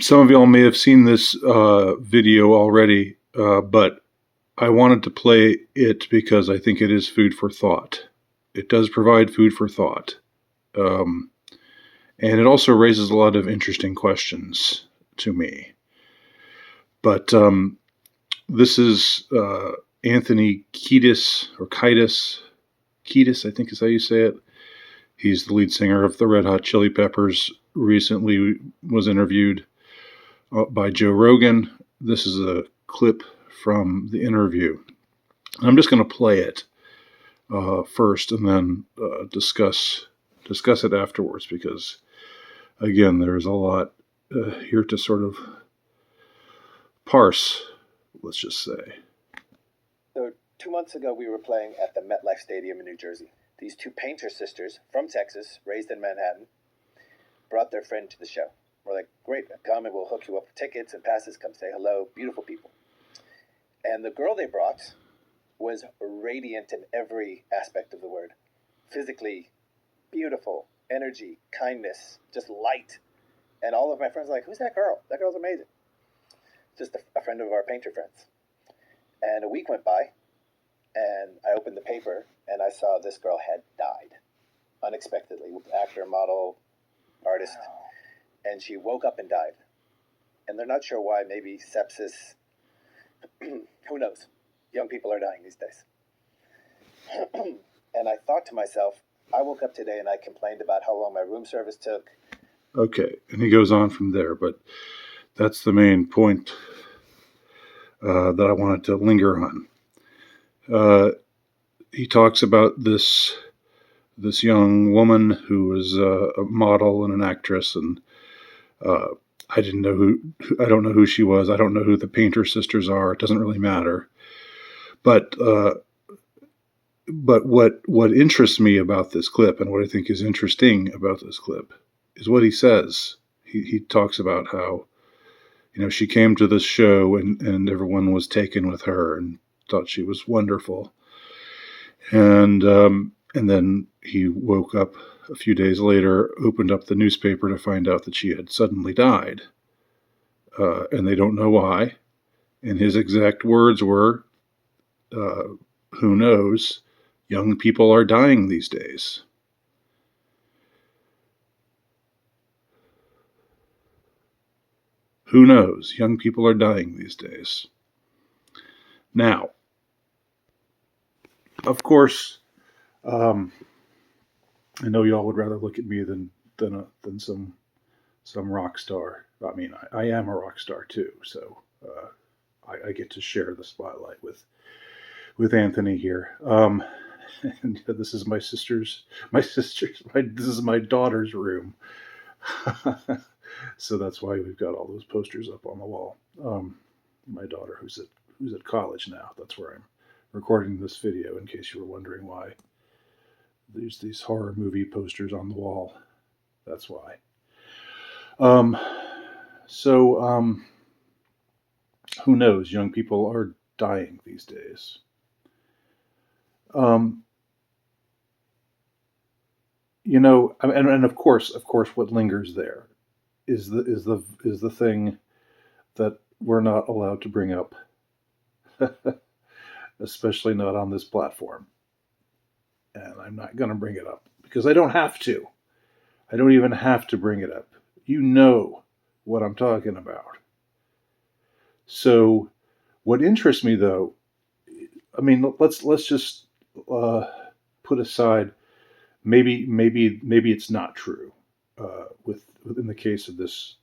Some of y'all may have seen this video already, but I wanted to play it because I think it is food for thought. It does provide food for thought. Um, and it also raises a lot of interesting questions to me. But this is Anthony Kiedis, or Kiedis. Kiedis, I think is how you say it. He's the lead singer of the Red Hot Chili Peppers. Recently was interviewed by Joe Rogan. This is a clip from the interview. I'm just going to play it first and then discuss it afterwards, because again, there's a lot here to sort of parse, let's just say. So 2 months ago, we were playing at the MetLife Stadium in New Jersey. These two painter sisters from Texas, raised in Manhattan, brought their friend to the show. We're like, great, come and we'll hook you up with tickets and passes, come say hello, beautiful people. And the girl they brought was radiant in every aspect of the word. Physically beautiful, energy, kindness, just light. And all of my friends were like, who's that girl? That girl's amazing. Just a friend of our painter friends. And a week went by, and I opened the paper, and I saw this girl had died unexpectedly. Actor, model, artist. And she woke up and died. And they're not sure why. Maybe sepsis. Who knows? Young people are dying these days. And I thought to myself, I woke up today and I complained about how long my room service took. Okay, and he goes on from there, but that's the main point that I wanted to linger on. He talks about this young woman who was a model and an actress, and I don't know who she was. I don't know who the Painter sisters are. It doesn't really matter. But what interests me about this clip, and what I think is interesting about this clip, is what he says. He talks about how, she came to this show and everyone was taken with her and thought she was wonderful. And then he woke up a few days later, opened up the newspaper to find out that she had suddenly died. And they don't know why. And his exact words were, who knows? Young people are dying these days. Who knows? Young people are dying these days. Now, of course, I know y'all would rather look at me than some rock star. I mean, I am a rock star too, so I get to share the spotlight with Anthony here. And this is this is my daughter's room. So that's why we've got all those posters up on the wall. My daughter, who's at college now, that's where I'm recording this video, in case you were wondering why there's these horror movie posters on the wall. That's why. Who knows? Young people are dying these days. And of course, what lingers there is the thing that we're not allowed to bring up, especially not on this platform. And I'm not going to bring it up because I don't have to. I don't even have to bring it up. You know what I'm talking about. So, what interests me, though, I mean, let's just put aside. Maybe it's not true. Within the case of this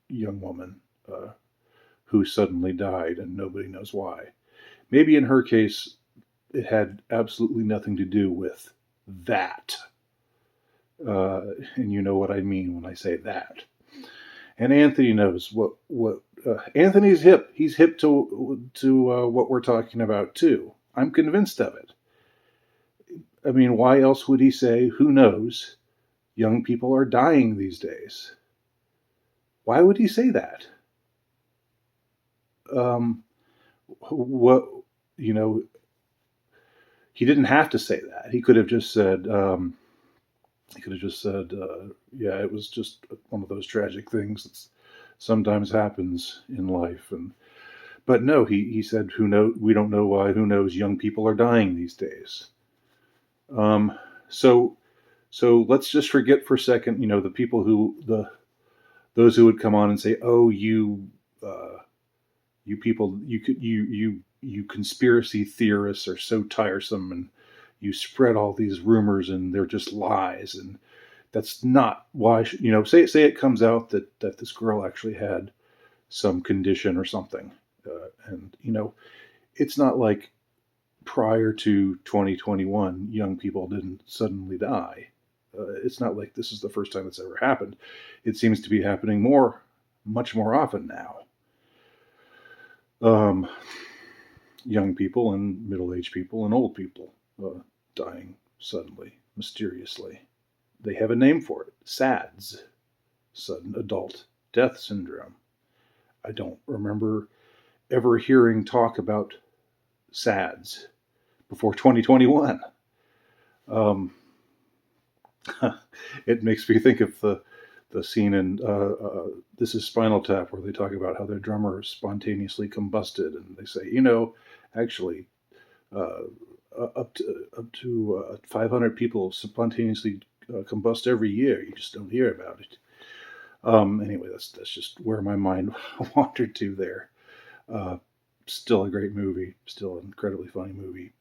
young woman who suddenly died and nobody knows why. Maybe in her case, it had absolutely nothing to do with that. And you know what I mean when I say that. And Anthony knows what Anthony's hip. He's hip to what we're talking about too. I'm convinced of it. I mean, why else would he say, who knows? Young people are dying these days. Why would he say that? He didn't have to say that. He could have just said, yeah, it was just one of those tragic things sometimes happens in life. But no, he said, who know, we don't know why. Who knows? Young people are dying these days. Um, so so let's just forget for a second, the people those who would come on and say, "Oh, you people, you conspiracy theorists are so tiresome, and you spread all these rumors, and they're just lies." And that's not why. Say it comes out that this girl actually had some condition or something, and it's not like prior to 2021, young people didn't suddenly die. It's not like this is the first time it's ever happened. It seems to be happening much more often now. Um, Young people and middle-aged people and old people dying suddenly, mysteriously. They have a name for it: SADS, sudden adult death syndrome. I don't remember ever hearing talk about SADS before 2021. Um, it makes me think of the scene in This Is Spinal Tap, where they talk about how their drummer spontaneously combusted, and they say, actually, uh, up to 500 people spontaneously combust every year. You just don't hear about it. Anyway, that's just where my mind wandered to there. Uh, Still a great movie. Still an incredibly funny movie.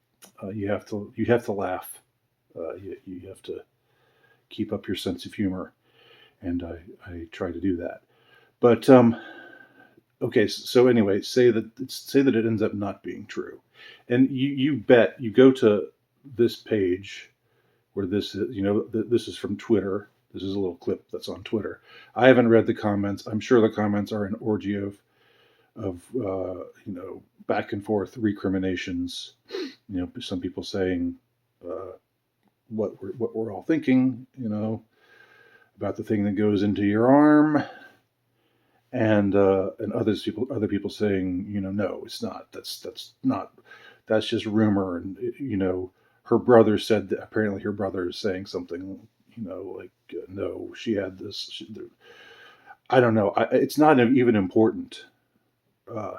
You have to laugh. You have to keep up your sense of humor, and I try to do that. But okay, so anyway, say that it ends up not being true, and you bet you go to this page where this is this is from Twitter. This is a little clip that's on Twitter. I haven't read the comments. I'm sure the comments are an orgy of back and forth recriminations. Some people saying what we're all thinking. About the thing that goes into your arm, and other people saying, no, it's not. That's not. That's just rumor. And her brother said that apparently her brother is saying something. Like no, she had this. I don't know. It's not even important. Uh,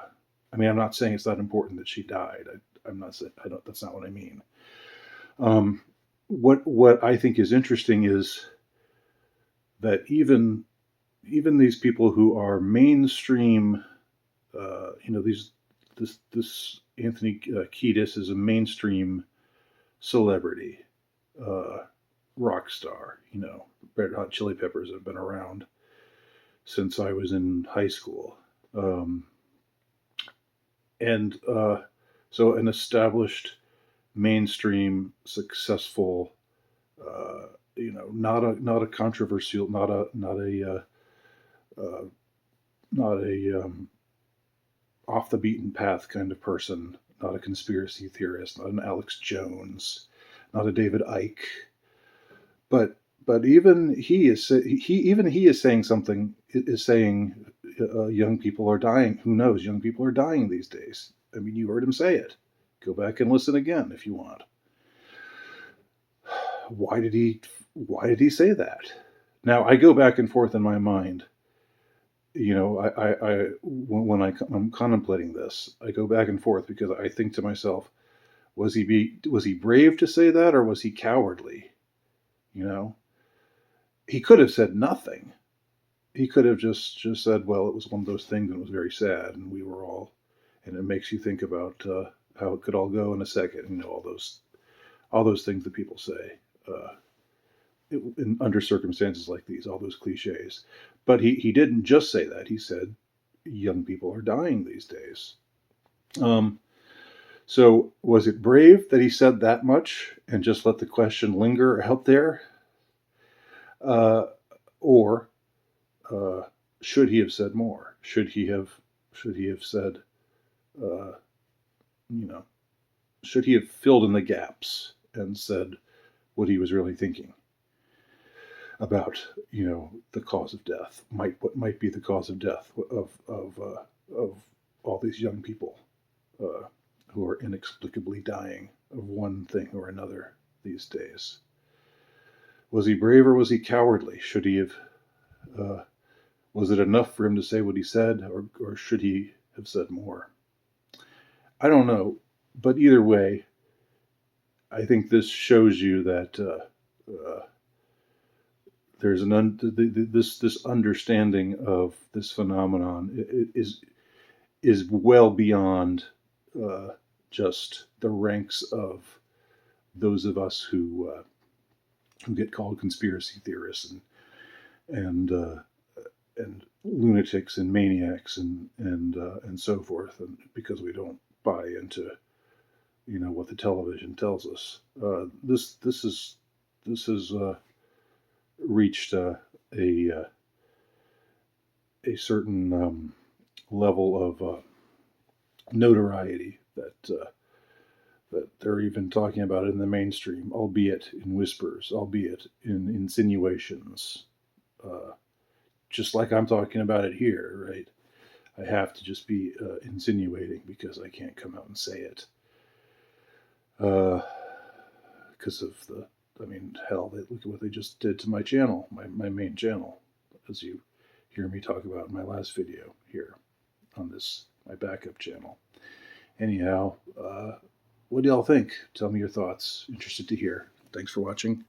I mean, I'm not saying it's not important that she died. I'm not saying I don't. That's not what I mean. Um, what I think is interesting is that even these people who are mainstream, this Anthony Kiedis is a mainstream celebrity, uh, rock star. Red Hot Chili Peppers have been around since I was in high school, um, and so an established, mainstream, successful. Not a controversial, uh, not a off the beaten path kind of person, not a conspiracy theorist, not an Alex Jones, not a David Icke, but even he is saying something is saying young people are dying. Who knows? Young people are dying these days. I mean, you heard him say it. Go back and listen again if you want. Why did he? Why did he say that? Now I go back and forth in my mind. When I'm contemplating this, I go back and forth because I think to myself, was he brave to say that, or was he cowardly? You know, he could have said nothing. He could have just said, well, it was one of those things, and it was very sad, and we were all, and it makes you think about how it could all go in a second. All those things that people say. Under circumstances like these, all those cliches. But he didn't just say that. He said, young people are dying these days. Um, so was it brave that he said that much and just let the question linger out there? Uh, or should he have said more? Should he have said, uh, you know, should he have filled in the gaps and said what he was really thinking about the cause of death, what might be the cause of death of all these young people uh, who are inexplicably dying of one thing or another these days. Was he brave or was he cowardly? Should he have Was it enough for him to say what he said, or should he have said more? I don't know. But either way, I think this shows you that there's this understanding of this phenomenon is well beyond just the ranks of those of us who get called conspiracy theorists and and lunatics and maniacs and so forth, and because we don't buy into what the television tells us. This has reached a certain level of notoriety that they're even talking about it in the mainstream, albeit in whispers, albeit in insinuations. Just like I'm talking about it here, right? I have to just be insinuating because I can't come out and say it. Because of hell, look at what they just did to my channel, my main channel, as you hear me talk about in my last video here on this, my backup channel. Anyhow, what do y'all think? Tell me your thoughts. Interested to hear. Thanks for watching.